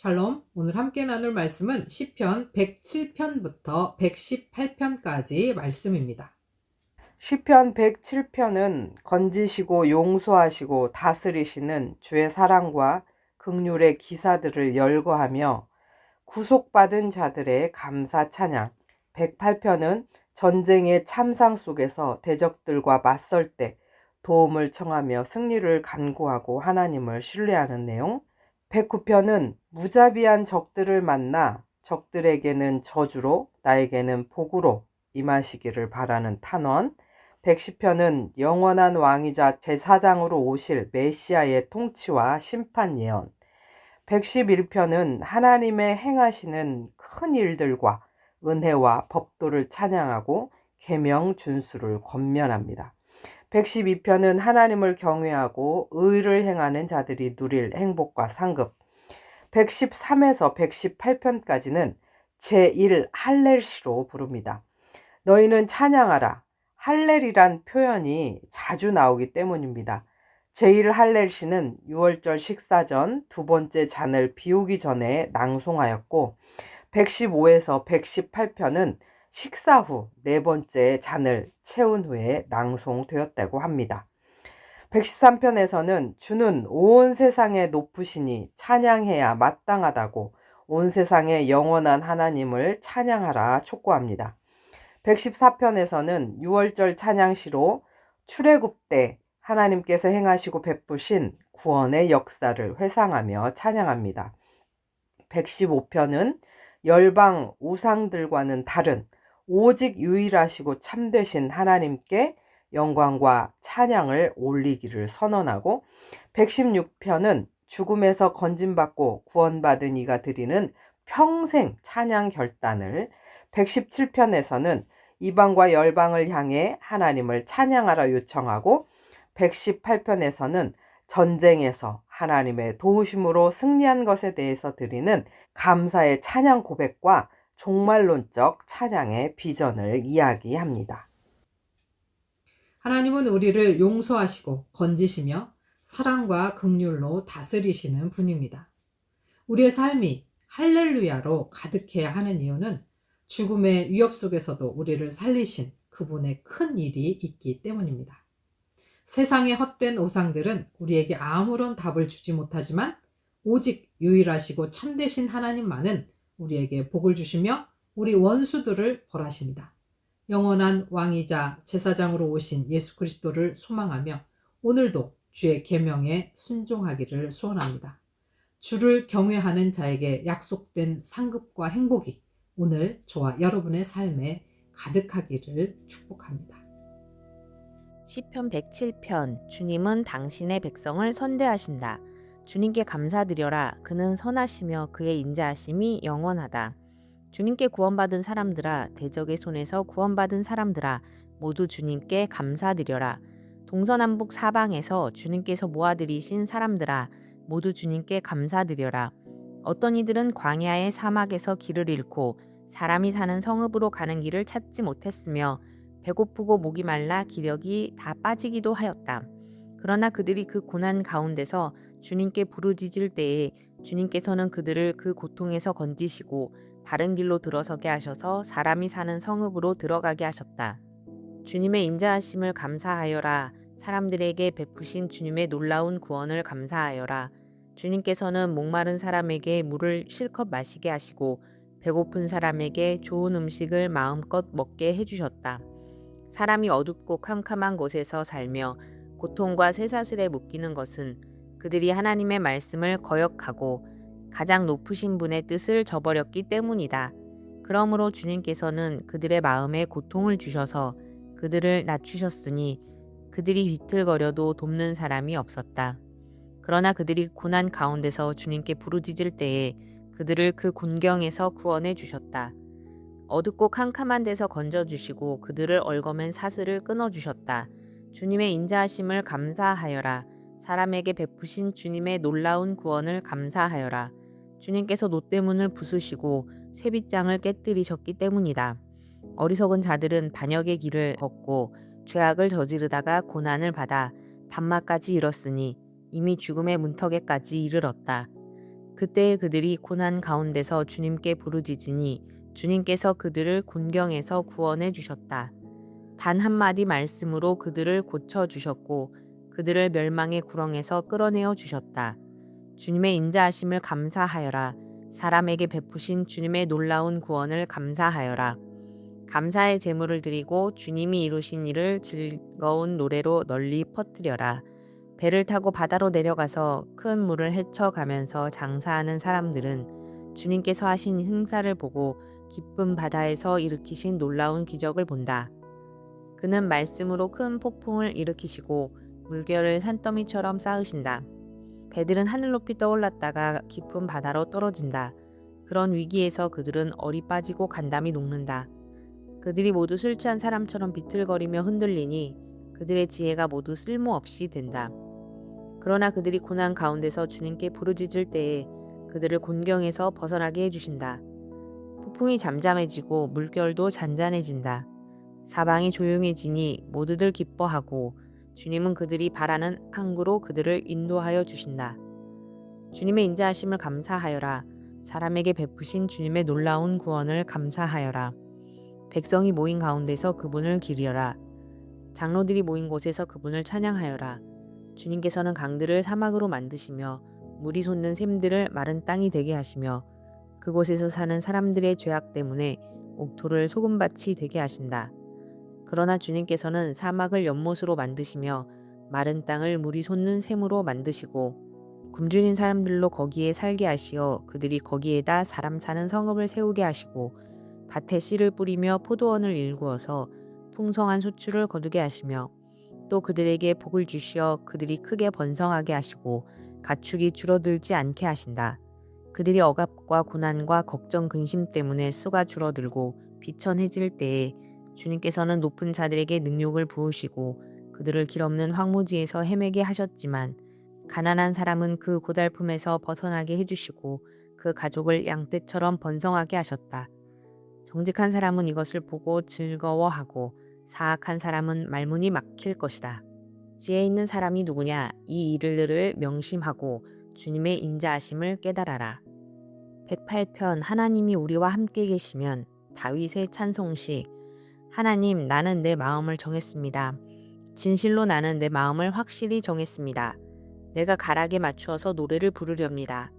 샬롬, 오늘 함께 나눌 말씀은 시편 107편부터 118편까지 말씀입니다. 시편 107편은 건지시고 용서하시고 다스리시는 주의 사랑과 긍휼의 기사들을 열거하며 구속받은 자들의 감사 찬양. 108편은 전쟁의 참상 속에서 대적들과 맞설 때 도움을 청하며 승리를 간구하고 하나님을 신뢰하는 내용. 109편은 무자비한 적들을 만나 적들에게는 저주로 나에게는 복으로 임하시기를 바라는 탄원. 110편은 영원한 왕이자 제사장으로 오실 메시아의 통치와 심판 예언. 111편은 하나님의 행하시는 큰 일들과 은혜와 법도를 찬양하고 계명 준수를 권면합니다. 112편은 하나님을 경외하고 의를 행하는 자들이 누릴 행복과 상급. 113에서 118편까지는 제1 할렐시로 부릅니다. 너희는 찬양하라. 할렐이란 표현이 자주 나오기 때문입니다. 제1 할렐시는 6월절 식사 전 두 번째 잔을 비우기 전에 낭송하였고 115에서 118편은 식사 후 네 번째 잔을 채운 후에 낭송되었다고 합니다. 113편에서는 주는 온 세상에 높으시니 찬양해야 마땅하다고 온 세상의 영원한 하나님을 찬양하라 촉구합니다. 114편에서는 6월절 찬양시로 출애굽 때 하나님께서 행하시고 베푸신 구원의 역사를 회상하며 찬양합니다. 115편은 열방 우상들과는 다른 오직 유일하시고 참되신 하나님께 영광과 찬양을 올리기를 선언하고 116편은 죽음에서 건짐받고 구원받은 이가 드리는 평생 찬양 결단을 117편에서는 이방과 열방을 향해 하나님을 찬양하라 요청하고 118편에서는 전쟁에서 하나님의 도우심으로 승리한 것에 대해서 드리는 감사의 찬양 고백과 종말론적 찬양의 비전을 이야기합니다. 하나님은 우리를 용서하시고 건지시며 사랑과 긍휼로 다스리시는 분입니다. 우리의 삶이 할렐루야로 가득해야 하는 이유는 죽음의 위협 속에서도 우리를 살리신 그분의 큰 일이 있기 때문입니다. 세상의 헛된 우상들은 우리에게 아무런 답을 주지 못하지만 오직 유일하시고 참되신 하나님만은 우리에게 복을 주시며 우리 원수들을 벌하십니다. 영원한 왕이자 제사장으로 오신 예수 그리스도를 소망하며 오늘도 주의 계명에 순종하기를 소원합니다. 주를 경외하는 자에게 약속된 상급과 행복이 오늘 저와 여러분의 삶에 가득하기를 축복합니다. 시편 107편. 주님은 당신의 백성을 선대하신다. 주님께 감사드려라. 그는 선하시며 그의 인자하심이 영원하다. 주님께 구원받은 사람들아, 대적의 손에서 구원받은 사람들아, 모두 주님께 감사드려라. 동서남북 사방에서 주님께서 모아들이신 사람들아, 모두 주님께 감사드려라. 어떤 이들은 광야의 사막에서 길을 잃고 사람이 사는 성읍으로 가는 길을 찾지 못했으며 배고프고 목이 말라 기력이 다 빠지기도 하였다. 그러나 그들이 그 고난 가운데서 주님께 부르짖을 때에 주님께서는 그들을 그 고통에서 건지시고 바른 길로 들어서게 하셔서 사람이 사는 성읍으로 들어가게 하셨다. 주님의 인자하심을 감사하여라. 사람들에게 베푸신 주님의 놀라운 구원을 감사하여라. 주님께서는 목마른 사람에게 물을 실컷 마시게 하시고 배고픈 사람에게 좋은 음식을 마음껏 먹게 해주셨다. 사람이 어둡고 캄캄한 곳에서 살며 고통과 쇠사슬에 묶이는 것은 그들이 하나님의 말씀을 거역하고 가장 높으신 분의 뜻을 저버렸기 때문이다. 그러므로 주님께서는 그들의 마음에 고통을 주셔서 그들을 낮추셨으니 그들이 비틀거려도 돕는 사람이 없었다. 그러나 그들이 고난 가운데서 주님께 부르짖을 때에 그들을 그 곤경에서 구원해 주셨다. 어둡고 캄캄한 데서 건져주시고 그들을 얽어맨 사슬을 끊어주셨다. 주님의 인자하심을 감사하여라. 사람에게 베푸신 주님의 놀라운 구원을 감사하여라. 주님께서 노때문을 부수시고 쇠빗장을 깨뜨리셨기 때문이다. 어리석은 자들은 반역의 길을 걷고 죄악을 저지르다가 고난을 받아 밤낮까지 이뤘으니 이미 죽음의 문턱에까지 이르렀다. 그때 그들이 고난 가운데서 주님께 부르짖으니 주님께서 그들을 곤경에서 구원해 주셨다. 단 한마디 말씀으로 그들을 고쳐 주셨고 그들을 멸망의 구렁에서 끌어내어 주셨다. 주님의 인자하심을 감사하여라. 사람에게 베푸신 주님의 놀라운 구원을 감사하여라. 감사의 제물을 드리고 주님이 이루신 일을 즐거운 노래로 널리 퍼뜨려라. 배를 타고 바다로 내려가서 큰 물을 헤쳐가면서 장사하는 사람들은 주님께서 하신 행사를 보고 기쁜 바다에서 일으키신 놀라운 기적을 본다. 그는 말씀으로 큰 폭풍을 일으키시고 물결을 산더미처럼 쌓으신다. 배들은 하늘 높이 떠올랐다가 깊은 바다로 떨어진다. 그런 위기에서 그들은 얼이 빠지고 간담이 녹는다. 그들이 모두 술 취한 사람처럼 비틀거리며 흔들리니 그들의 지혜가 모두 쓸모없이 된다. 그러나 그들이 고난 가운데서 주님께 부르짖을 때에 그들을 곤경에서 벗어나게 해주신다. 폭풍이 잠잠해지고 물결도 잔잔해진다. 사방이 조용해지니 모두들 기뻐하고 주님은 그들이 바라는 항구로 그들을 인도하여 주신다. 주님의 인자하심을 감사하여라. 사람에게 베푸신 주님의 놀라운 구원을 감사하여라. 백성이 모인 가운데서 그분을 기리어라. 장로들이 모인 곳에서 그분을 찬양하여라. 주님께서는 강들을 사막으로 만드시며 물이 솟는 샘들을 마른 땅이 되게 하시며 그곳에서 사는 사람들의 죄악 때문에 옥토를 소금밭이 되게 하신다. 그러나 주님께서는 사막을 연못으로 만드시며 마른 땅을 물이 솟는 샘으로 만드시고 굶주린 사람들로 거기에 살게 하시어 그들이 거기에다 사람 사는 성읍을 세우게 하시고 밭에 씨를 뿌리며 포도원을 일구어서 풍성한 소출을 거두게 하시며 또 그들에게 복을 주시어 그들이 크게 번성하게 하시고 가축이 줄어들지 않게 하신다. 그들이 억압과 고난과 걱정 근심 때문에 수가 줄어들고 비천해질 때에 주님께서는 높은 자들에게 능욕을 부으시고 그들을 길없는 황무지에서 헤매게 하셨지만 가난한 사람은 그 고달픔에서 벗어나게 해주시고 그 가족을 양떼처럼 번성하게 하셨다. 정직한 사람은 이것을 보고 즐거워하고 사악한 사람은 말문이 막힐 것이다. 지혜 있는 사람이 누구냐? 이 일을 명심하고 주님의 인자하심을 깨달아라. 108편 하나님이 우리와 함께 계시면. 다윗의 찬송시. 하나님, 나는 내 마음을 정했습니다. 진실로 나는 내 마음을 확실히 정했습니다. 내가 가락에 맞추어서 노래를 부르렵니다.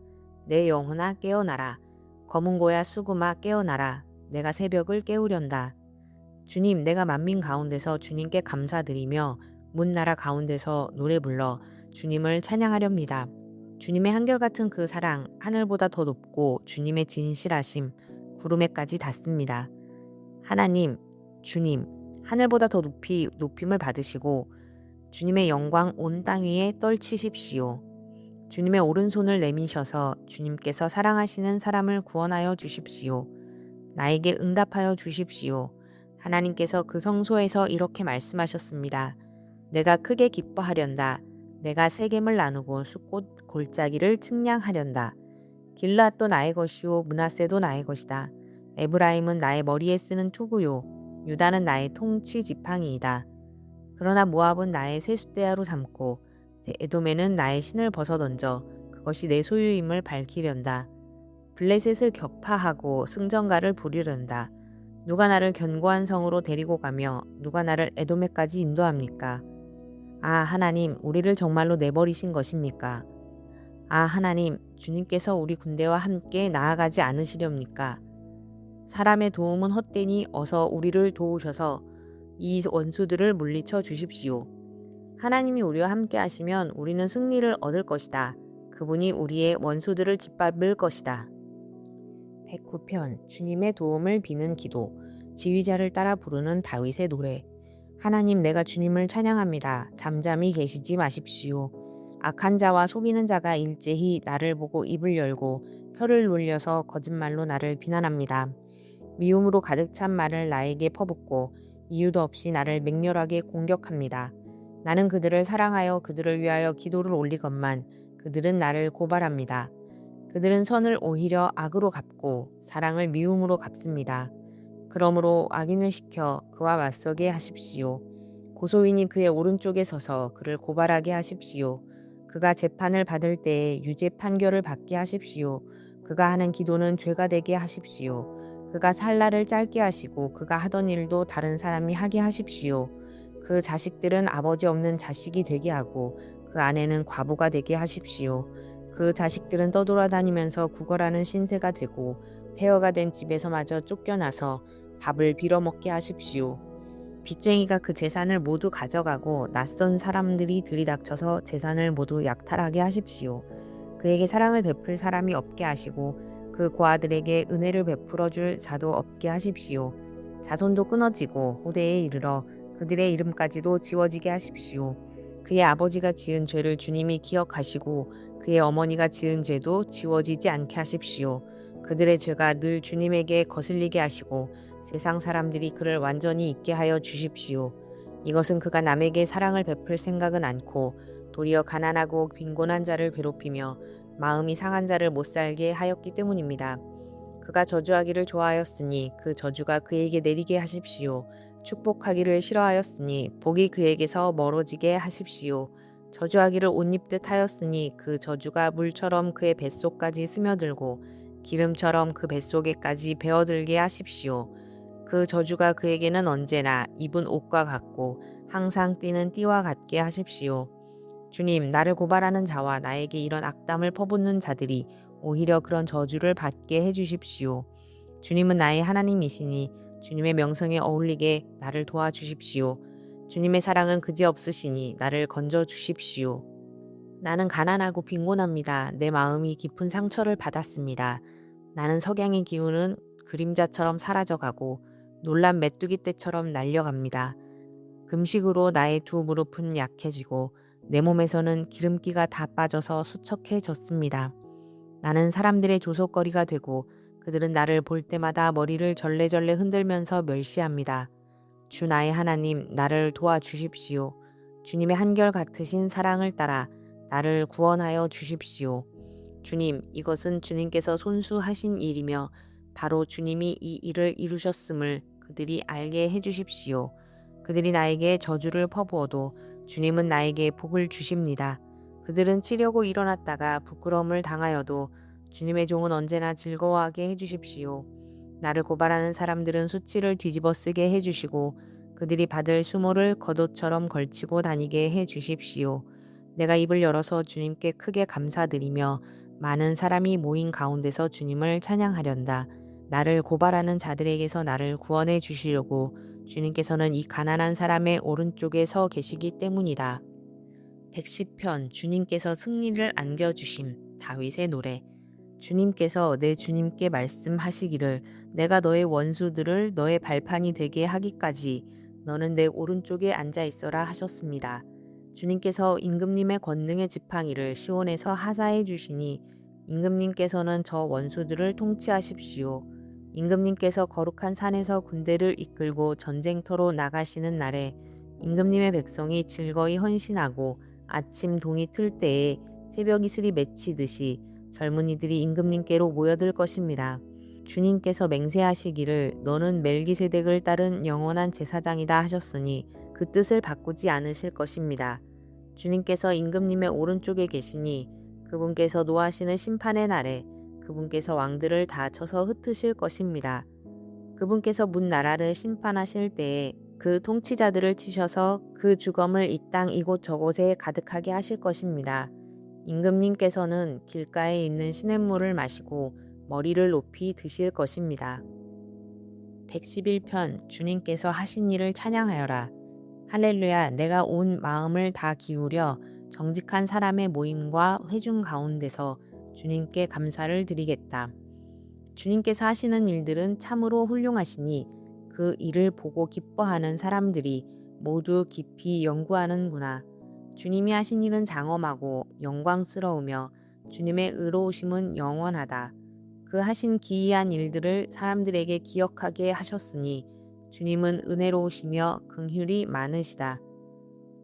내 영혼아 깨어나라. 검은고야 수구마 깨어나라. 내가 새벽을 깨우련다. 주님, 내가 만민 가운데서 주님께 감사드리며 문나라 가운데서 노래 불러 주님을 찬양하렵니다. 주님의 한결같은 그 사랑 하늘보다 더 높고 주님의 진실하심 구름에까지 닿습니다. 하나님, 주님, 하늘보다 더 높이 높임을 받으시고 주님의 영광 온 땅 위에 떨치십시오. 주님의 오른손을 내미셔서 주님께서 사랑하시는 사람을 구원하여 주십시오. 나에게 응답하여 주십시오. 하나님께서 그 성소에서 이렇게 말씀하셨습니다. 내가 크게 기뻐하련다. 내가 세겜을 나누고 숫꽃 골짜기를 측량하련다. 길앗도 나의 것이요 므낫세도 나의 것이다. 에브라임은 나의 머리에 쓰는 투구요 유다는 나의 통치 지팡이이다. 그러나 모압은 나의 세숫대야로 삼고 에돔에는 나의 신을 벗어던져 그것이 내 소유임을 밝히련다. 블레셋을 격파하고 승전가를 부리련다. 누가 나를 견고한 성으로 데리고 가며 누가 나를 에돔에까지 인도합니까? 아, 하나님, 우리를 정말로 내버리신 것입니까? 아, 하나님, 주님께서 우리 군대와 함께 나아가지 않으시렵니까? 사람의 도움은 헛되니 어서 우리를 도우셔서 이 원수들을 물리쳐 주십시오. 하나님이 우리와 함께 하시면 우리는 승리를 얻을 것이다. 그분이 우리의 원수들을 짓밟을 것이다. 109편 주님의 도움을 비는 기도. 지휘자를 따라 부르는 다윗의 노래. 하나님, 내가 주님을 찬양합니다. 잠잠히 계시지 마십시오. 악한 자와 속이는 자가 일제히 나를 보고 입을 열고 혀를 놀려서 거짓말로 나를 비난합니다. 미움으로 가득 찬 말을 나에게 퍼붓고 이유도 없이 나를 맹렬하게 공격합니다. 나는 그들을 사랑하여 그들을 위하여 기도를 올리건만 그들은 나를 고발합니다. 그들은 선을 오히려 악으로 갚고 사랑을 미움으로 갚습니다. 그러므로 악인을 시켜 그와 맞서게 하십시오. 고소인이 그의 오른쪽에 서서 그를 고발하게 하십시오. 그가 재판을 받을 때에 유죄 판결을 받게 하십시오. 그가 하는 기도는 죄가 되게 하십시오. 그가 살 날을 짧게 하시고 그가 하던 일도 다른 사람이 하게 하십시오. 그 자식들은 아버지 없는 자식이 되게 하고 그 아내는 과부가 되게 하십시오. 그 자식들은 떠돌아다니면서 구걸하는 신세가 되고 폐허가 된 집에서마저 쫓겨나서 밥을 빌어먹게 하십시오. 빚쟁이가 그 재산을 모두 가져가고 낯선 사람들이 들이닥쳐서 재산을 모두 약탈하게 하십시오. 그에게 사랑을 베풀 사람이 없게 하시고 그 고아들에게 은혜를 베풀어 줄 자도 없게 하십시오. 자손도 끊어지고 후대에 이르러 그들의 이름까지도 지워지게 하십시오. 그의 아버지가 지은 죄를 주님이 기억하시고 그의 어머니가 지은 죄도 지워지지 않게 하십시오. 그들의 죄가 늘 주님에게 거슬리게 하시고 세상 사람들이 그를 완전히 잊게 하여 주십시오. 이것은 그가 남에게 사랑을 베풀 생각은 않고 도리어 가난하고 빈곤한 자를 괴롭히며 마음이 상한 자를 못 살게 하였기 때문입니다. 그가 저주하기를 좋아하였으니 그 저주가 그에게 내리게 하십시오. 축복하기를 싫어하였으니 복이 그에게서 멀어지게 하십시오. 저주하기를 옷 입듯 하였으니 그 저주가 물처럼 그의 뱃속까지 스며들고 기름처럼 그 뱃속에까지 배어들게 하십시오. 그 저주가 그에게는 언제나 입은 옷과 같고 항상 뛰는 띠와 같게 하십시오. 주님, 나를 고발하는 자와 나에게 이런 악담을 퍼붓는 자들이 오히려 그런 저주를 받게 해주십시오. 주님은 나의 하나님이시니 주님의 명성에 어울리게 나를 도와주십시오. 주님의 사랑은 그지없으시니 나를 건져 주십시오. 나는 가난하고 빈곤합니다. 내 마음이 깊은 상처를 받았습니다. 나는 석양의 기운은 그림자처럼 사라져가고 놀란 메뚜기 떼처럼 날려갑니다. 금식으로 나의 두 무릎은 약해지고 내 몸에서는 기름기가 다 빠져서 수척해졌습니다. 나는 사람들의 조속거리가 되고 그들은 나를 볼 때마다 머리를 절레절레 흔들면서 멸시합니다. 주 나의 하나님, 나를 도와주십시오. 주님의 한결같으신 사랑을 따라 나를 구원하여 주십시오. 주님, 이것은 주님께서 손수하신 일이며 바로 주님이 이 일을 이루셨음을 그들이 알게 해주십시오. 그들이 나에게 저주를 퍼부어도 주님은 나에게 복을 주십니다. 그들은 치려고 일어났다가 부끄러움을 당하여도 주님의 종은 언제나 즐거워하게 해주십시오. 나를 고발하는 사람들은 수치를 뒤집어 쓰게 해주시고 그들이 받을 수모를 겉옷처럼 걸치고 다니게 해주십시오. 내가 입을 열어서 주님께 크게 감사드리며 많은 사람이 모인 가운데서 주님을 찬양하련다. 나를 고발하는 자들에게서 나를 구원해 주시려고 주님께서는 이 가난한 사람의 오른쪽에 서 계시기 때문이다. 110편 주님께서 승리를 안겨주심. 다윗의 노래. 주님께서 내 주님께 말씀하시기를 내가 너의 원수들을 너의 발판이 되게 하기까지 너는 내 오른쪽에 앉아 있어라 하셨습니다. 주님께서 임금님의 권능의 지팡이를 시온에서 하사해 주시니 임금님께서는 저 원수들을 통치하십시오. 임금님께서 거룩한 산에서 군대를 이끌고 전쟁터로 나가시는 날에 임금님의 백성이 즐거이 헌신하고 아침 동이 틀 때에 새벽 이슬이 맺히듯이 젊은이들이 임금님께로 모여들 것입니다. 주님께서 맹세하시기를 너는 멜기세덱을 따른 영원한 제사장이다 하셨으니 그 뜻을 바꾸지 않으실 것입니다. 주님께서 임금님의 오른쪽에 계시니 그분께서 노하시는 심판의 날에 그분께서 왕들을 다 쳐서 흩으실 것입니다. 그분께서 문 나라를 심판하실 때에 그 통치자들을 치셔서 그 주검을 이 땅 이곳 저곳에 가득하게 하실 것입니다. 임금님께서는 길가에 있는 시냇물을 마시고 머리를 높이 드실 것입니다. 111편 주님께서 하신 일을 찬양하여라. 할렐루야. 내가 온 마음을 다 기울여 정직한 사람의 모임과 회중 가운데서 주님께 감사를 드리겠다. 주님께서 하시는 일들은 참으로 훌륭하시니 그 일을 보고 기뻐하는 사람들이 모두 깊이 연구하는구나. 주님이 하신 일은 장엄하고 영광스러우며 주님의 의로우심은 영원하다. 그 하신 기이한 일들을 사람들에게 기억하게 하셨으니 주님은 은혜로우시며 긍휼이 많으시다.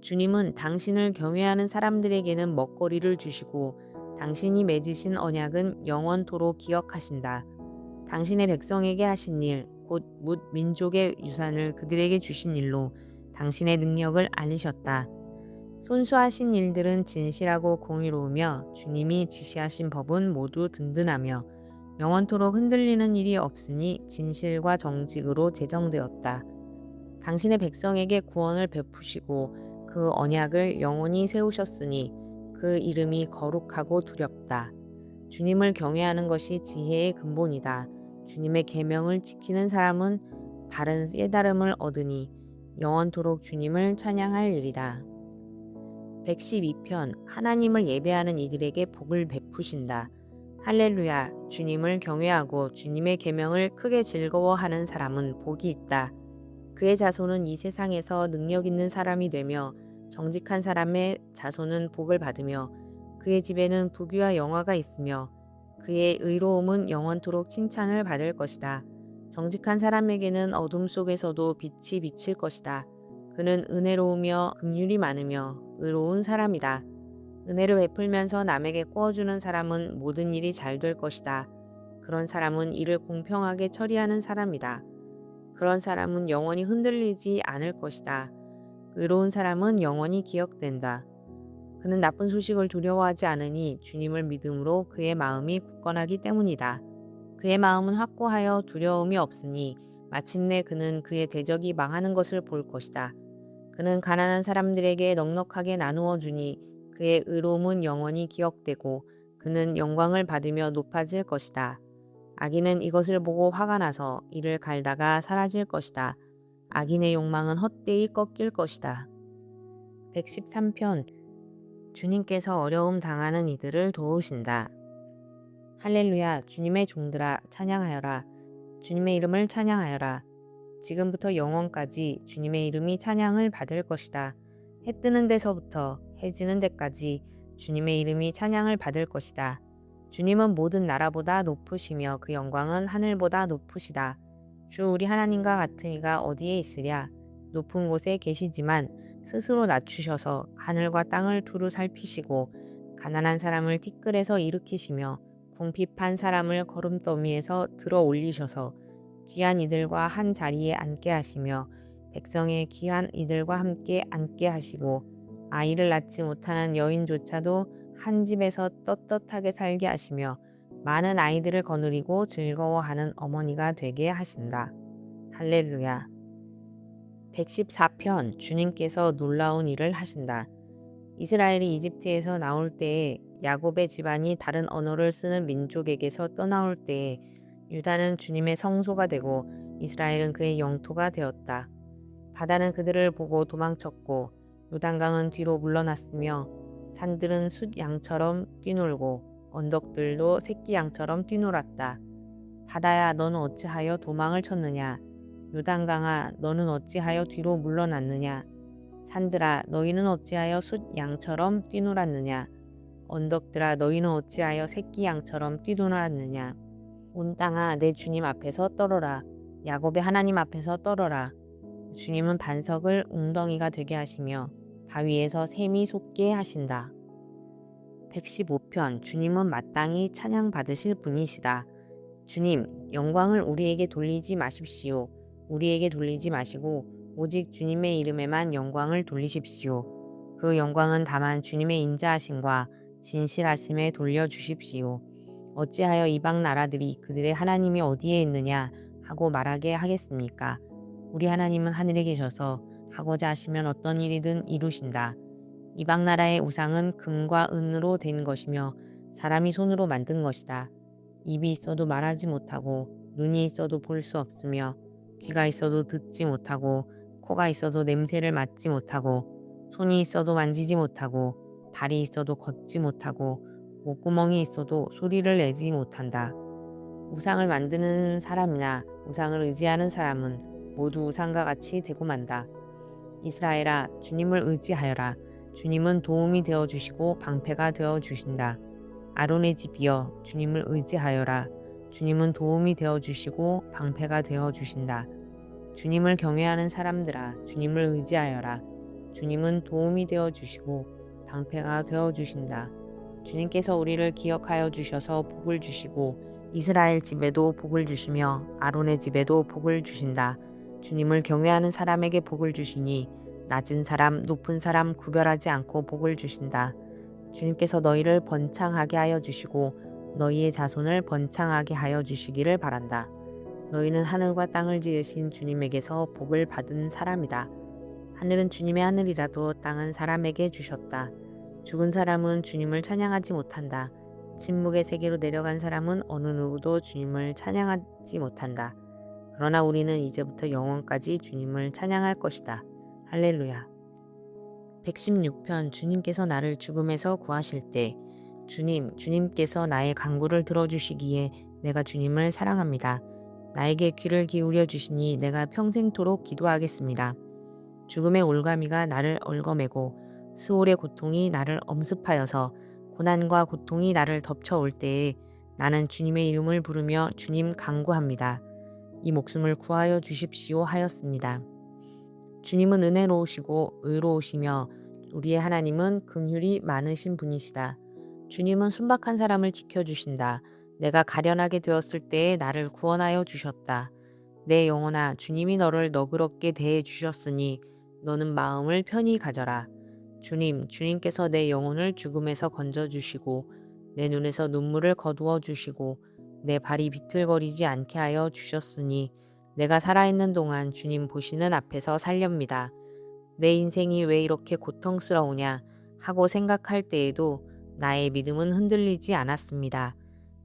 주님은 당신을 경외하는 사람들에게는 먹거리를 주시고 당신이 맺으신 언약은 영원토록 기억하신다. 당신의 백성에게 하신 일, 곧 뭇 민족의 유산을 그들에게 주신 일로 당신의 능력을 알리셨다. 손수하신 일들은 진실하고 공의로우며 주님이 지시하신 법은 모두 든든하며 영원토록 흔들리는 일이 없으니 진실과 정직으로 제정되었다. 당신의 백성에게 구원을 베푸시고 그 언약을 영원히 세우셨으니 그 이름이 거룩하고 두렵다. 주님을 경외하는 것이 지혜의 근본이다. 주님의 계명을 지키는 사람은 바른 깨달음을 얻으니 영원토록 주님을 찬양할 일이다. 112편 하나님을 예배하는 이들에게 복을 베푸신다. 할렐루야. 주님을 경외하고 주님의 계명을 크게 즐거워하는 사람은 복이 있다. 그의 자손은 이 세상에서 능력 있는 사람이 되며 정직한 사람의 자손은 복을 받으며 그의 집에는 부귀와 영화가 있으며 그의 의로움은 영원토록 칭찬을 받을 것이다. 정직한 사람에게는 어둠 속에서도 빛이 비칠 것이다. 그는 은혜로우며 긍휼이 많으며 의로운 사람이다. 은혜를 베풀면서 남에게 꾸어주는 사람은 모든 일이 잘 될 것이다. 그런 사람은 일을 공평하게 처리하는 사람이다. 그런 사람은 영원히 흔들리지 않을 것이다. 의로운 사람은 영원히 기억된다. 그는 나쁜 소식을 두려워하지 않으니 주님을 믿음으로 그의 마음이 굳건하기 때문이다. 그의 마음은 확고하여 두려움이 없으니 마침내 그는 그의 대적이 망하는 것을 볼 것이다. 그는 가난한 사람들에게 넉넉하게 나누어 주니 그의 의로움은 영원히 기억되고 그는 영광을 받으며 높아질 것이다. 악인은 이것을 보고 화가 나서 이를 갈다가 사라질 것이다. 악인의 욕망은 헛되이 꺾일 것이다. 113편 주님께서 어려움 당하는 이들을 도우신다. 할렐루야. 주님의 종들아 찬양하여라. 주님의 이름을 찬양하여라. 지금부터 영원까지 주님의 이름이 찬양을 받을 것이다. 해 뜨는 데서부터 해 지는 데까지 주님의 이름이 찬양을 받을 것이다. 주님은 모든 나라보다 높으시며 그 영광은 하늘보다 높으시다. 주 우리 하나님과 같은 이가 어디에 있으랴. 높은 곳에 계시지만 스스로 낮추셔서 하늘과 땅을 두루 살피시고 가난한 사람을 티끌에서 일으키시며 궁핍한 사람을 거름더미에서 들어 올리셔서 귀한 이들과 한 자리에 앉게 하시며 백성의 귀한 이들과 함께 앉게 하시고 아이를 낳지 못하는 여인조차도 한 집에서 떳떳하게 살게 하시며 많은 아이들을 거느리고 즐거워하는 어머니가 되게 하신다. 할렐루야. 114편 주님께서 놀라운 일을 하신다. 이스라엘이 이집트에서 나올 때에 야곱의 집안이 다른 언어를 쓰는 민족에게서 떠나올 때에 유다는 주님의 성소가 되고 이스라엘은 그의 영토가 되었다. 바다는 그들을 보고 도망쳤고 요단강은 뒤로 물러났으며 산들은 숫 양처럼 뛰놀고 언덕들도 새끼 양처럼 뛰놀았다. 바다야 너는 어찌하여 도망을 쳤느냐. 요단강아 너는 어찌하여 뒤로 물러났느냐. 산들아 너희는 어찌하여 숫 양처럼 뛰놀았느냐. 언덕들아 너희는 어찌하여 새끼 양처럼 뛰놀았느냐. 온 땅아 내 주님 앞에서 떨어라. 야곱의 하나님 앞에서 떨어라. 주님은 반석을 웅덩이가 되게 하시며 바위에서 샘이 솟게 하신다. 115편 주님은 마땅히 찬양받으실 분이시다. 주님 영광을 우리에게 돌리지 마십시오. 우리에게 돌리지 마시고 오직 주님의 이름에만 영광을 돌리십시오. 그 영광은 다만 주님의 인자하심과 진실하심에 돌려주십시오. 어찌하여 이방 나라들이 그들의 하나님이 어디에 있느냐 하고 말하게 하겠습니까? 우리 하나님은 하늘에 계셔서 하고자 하시면 어떤 일이든 이루신다. 이방 나라의 우상은 금과 은으로 된 것이며 사람이 손으로 만든 것이다. 입이 있어도 말하지 못하고 눈이 있어도 볼 수 없으며 귀가 있어도 듣지 못하고 코가 있어도 냄새를 맡지 못하고 손이 있어도 만지지 못하고 발이 있어도 걷지 못하고 목구멍이 있어도 소리를 내지 못한다. 우상을 만드는 사람이나 우상을 의지하는 사람은 모두 우상과 같이 되고 만다. 이스라엘아 주님을 의지하여라. 주님은 도움이 되어주시고 방패가 되어주신다. 아론의 집이여 주님을 의지하여라. 주님은 도움이 되어주시고 방패가 되어주신다. 주님을 경외하는 사람들아 주님을 의지하여라. 주님은 도움이 되어주시고 방패가 되어주신다. 주님께서 우리를 기억하여 주셔서 복을 주시고 이스라엘 집에도 복을 주시며 아론의 집에도 복을 주신다. 주님을 경외하는 사람에게 복을 주시니 낮은 사람, 높은 사람 구별하지 않고 복을 주신다. 주님께서 너희를 번창하게 하여 주시고 너희의 자손을 번창하게 하여 주시기를 바란다. 너희는 하늘과 땅을 지으신 주님에게서 복을 받은 사람이다. 하늘은 주님의 하늘이라도 땅은 사람에게 주셨다. 죽은 사람은 주님을 찬양하지 못한다. 침묵의 세계로 내려간 사람은 어느 누구도 주님을 찬양하지 못한다. 그러나 우리는 이제부터 영원까지 주님을 찬양할 것이다. 할렐루야. 116편 주님께서 나를 죽음에서 구하실 때 주님께서 나의 간구를 들어주시기에 내가 주님을 사랑합니다. 나에게 귀를 기울여 주시니 내가 평생토록 기도하겠습니다. 죽음의 올가미가 나를 얽어매고 스올의 고통이 나를 엄습하여서 고난과 고통이 나를 덮쳐올 때에 나는 주님의 이름을 부르며 주님 간구합니다. 이 목숨을 구하여 주십시오 하였습니다. 주님은 은혜로우시고 의로우시며 우리의 하나님은 긍휼이 많으신 분이시다. 주님은 순박한 사람을 지켜주신다. 내가 가련하게 되었을 때에 나를 구원하여 주셨다. 내 영혼아, 주님이 너를 너그럽게 대해 주셨으니 너는 마음을 편히 가져라. 주님께서 내 영혼을 죽음에서 건져주시고 내 눈에서 눈물을 거두어 주시고 내 발이 비틀거리지 않게 하여 주셨으니 내가 살아있는 동안 주님 보시는 앞에서 살렵니다. 내 인생이 왜 이렇게 고통스러우냐 하고 생각할 때에도 나의 믿음은 흔들리지 않았습니다.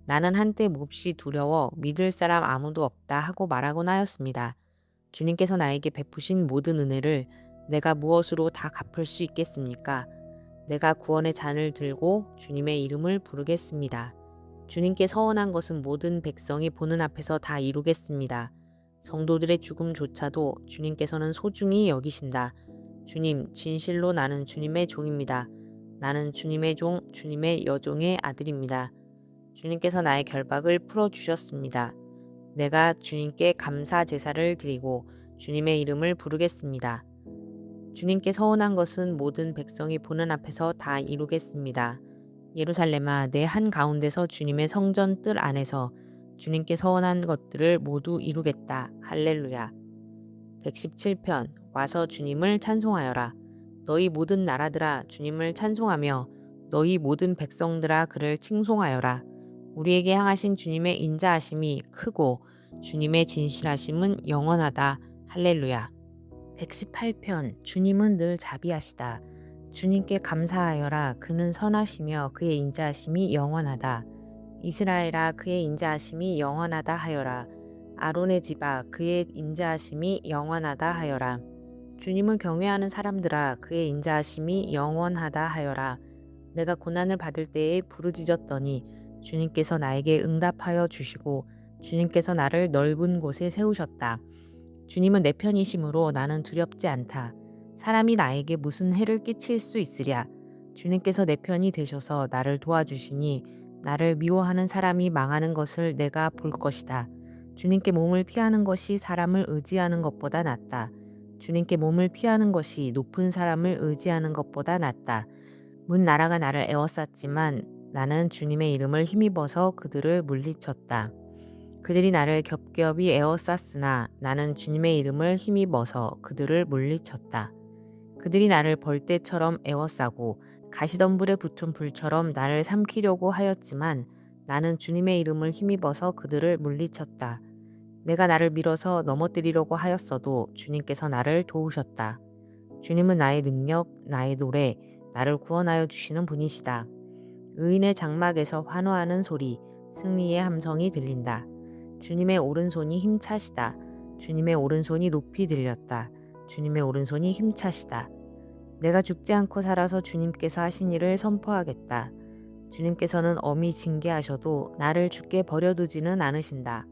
나는 한때 몹시 두려워 믿을 사람 아무도 없다 하고 말하곤 하였습니다. 주님께서 나에게 베푸신 모든 은혜를 내가 무엇으로 다 갚을 수 있겠습니까? 내가 구원의 잔을 들고 주님의 이름을 부르겠습니다. 주님께 서원한 것은 모든 백성이 보는 앞에서 다 이루겠습니다. 성도들의 죽음조차도 주님께서는 소중히 여기신다. 주님, 진실로 나는 주님의 종입니다. 나는 주님의 종, 주님의 여종의 아들입니다. 주님께서 나의 결박을 풀어주셨습니다. 내가 주님께 감사 제사를 드리고 주님의 이름을 부르겠습니다. 주님께 서원한 것은 모든 백성이 보는 앞에서 다 이루겠습니다. 예루살렘아, 내 한가운데서 주님의 성전 뜰 안에서 주님께 서원한 것들을 모두 이루겠다. 할렐루야. 117편 와서 주님을 찬송하여라. 너희 모든 나라들아 주님을 찬송하며 너희 모든 백성들아 그를 칭송하여라. 우리에게 향하신 주님의 인자하심이 크고 주님의 진실하심은 영원하다. 할렐루야. 118편 주님은 늘 자비하시다. 주님께 감사하여라. 그는 선하시며 그의 인자하심이 영원하다. 이스라엘아 그의 인자하심이 영원하다 하여라. 아론의 집아 그의 인자하심이 영원하다 하여라. 주님을 경외하는 사람들아 그의 인자하심이 영원하다 하여라. 내가 고난을 받을 때에 부르짖었더니 주님께서 나에게 응답하여 주시고 주님께서 나를 넓은 곳에 세우셨다. 주님은 내 편이심으로 나는 두렵지 않다. 사람이 나에게 무슨 해를 끼칠 수 있으랴. 주님께서 내 편이 되셔서 나를 도와주시니 나를 미워하는 사람이 망하는 것을 내가 볼 것이다. 주님께 몸을 피하는 것이 사람을 의지하는 것보다 낫다. 주님께 몸을 피하는 것이 높은 사람을 의지하는 것보다 낫다. 문 나라가 나를 에워쌌지만 나는 주님의 이름을 힘입어서 그들을 물리쳤다. 그들이 나를 겹겹이 에워쌌으나 나는 주님의 이름을 힘입어서 그들을 물리쳤다. 그들이 나를 벌떼처럼 에워싸고 가시덤불에 붙은 불처럼 나를 삼키려고 하였지만 나는 주님의 이름을 힘입어서 그들을 물리쳤다. 내가 나를 밀어서 넘어뜨리려고 하였어도 주님께서 나를 도우셨다. 주님은 나의 능력, 나의 노래, 나를 구원하여 주시는 분이시다. 의인의 장막에서 환호하는 소리, 승리의 함성이 들린다. 주님의 오른손이 힘차시다. 주님의 오른손이 높이 들렸다. 주님의 오른손이 힘차시다. 내가 죽지 않고 살아서 주님께서 하신 일을 선포하겠다. 주님께서는 엄히 징계하셔도 나를 죽게 버려두지는 않으신다.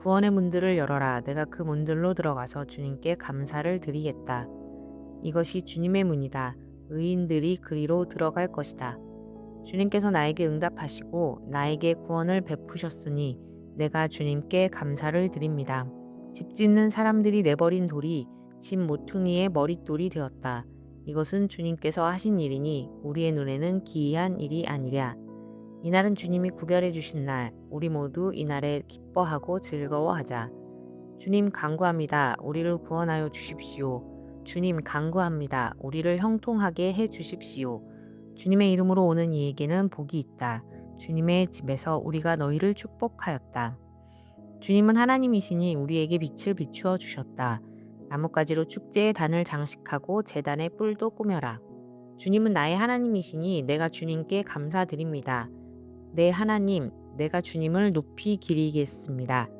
구원의 문들을 열어라. 내가 그 문들로 들어가서 주님께 감사를 드리겠다. 이것이 주님의 문이다. 의인들이 그리로 들어갈 것이다. 주님께서 나에게 응답하시고 나에게 구원을 베푸셨으니 내가 주님께 감사를 드립니다. 집 짓는 사람들이 내버린 돌이 집 모퉁이의 머릿돌이 되었다. 이것은 주님께서 하신 일이니 우리의 눈에는 기이한 일이 아니랴. 이날은 주님이 구별해 주신 날, 우리 모두 이날에 기뻐하고 즐거워하자. 주님 간구합니다. 우리를 구원하여 주십시오. 주님 간구합니다. 우리를 형통하게 해 주십시오. 주님의 이름으로 오는 이에게는 복이 있다. 주님의 집에서 우리가 너희를 축복하였다. 주님은 하나님이시니 우리에게 빛을 비추어 주셨다. 나뭇가지로 축제의 단을 장식하고 제단의 뿔도 꾸며라. 주님은 나의 하나님이시니 내가 주님께 감사드립니다. 내 하나님, 내가 주님을 높이 기리겠습니다.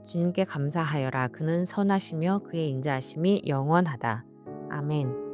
주님께 감사하여라. 그는 선하시며 그의 인자하심이 영원하다. 아멘.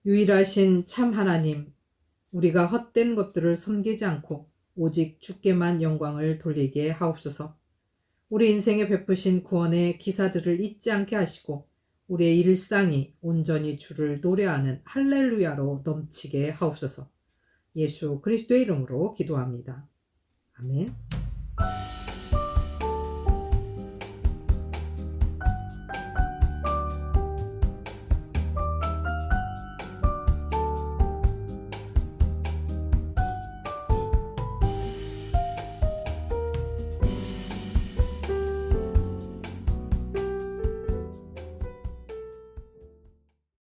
유일하신 참 하나님, 우리가 헛된 것들을 섬기지 않고 오직 주께만 영광을 돌리게 하옵소서. 우리 인생에 베푸신 구원의 기사들을 잊지 않게 하시고 우리의 일상이 온전히 주를 노래하는 할렐루야로 넘치게 하옵소서. 예수 그리스도의 이름으로 기도합니다. 아멘.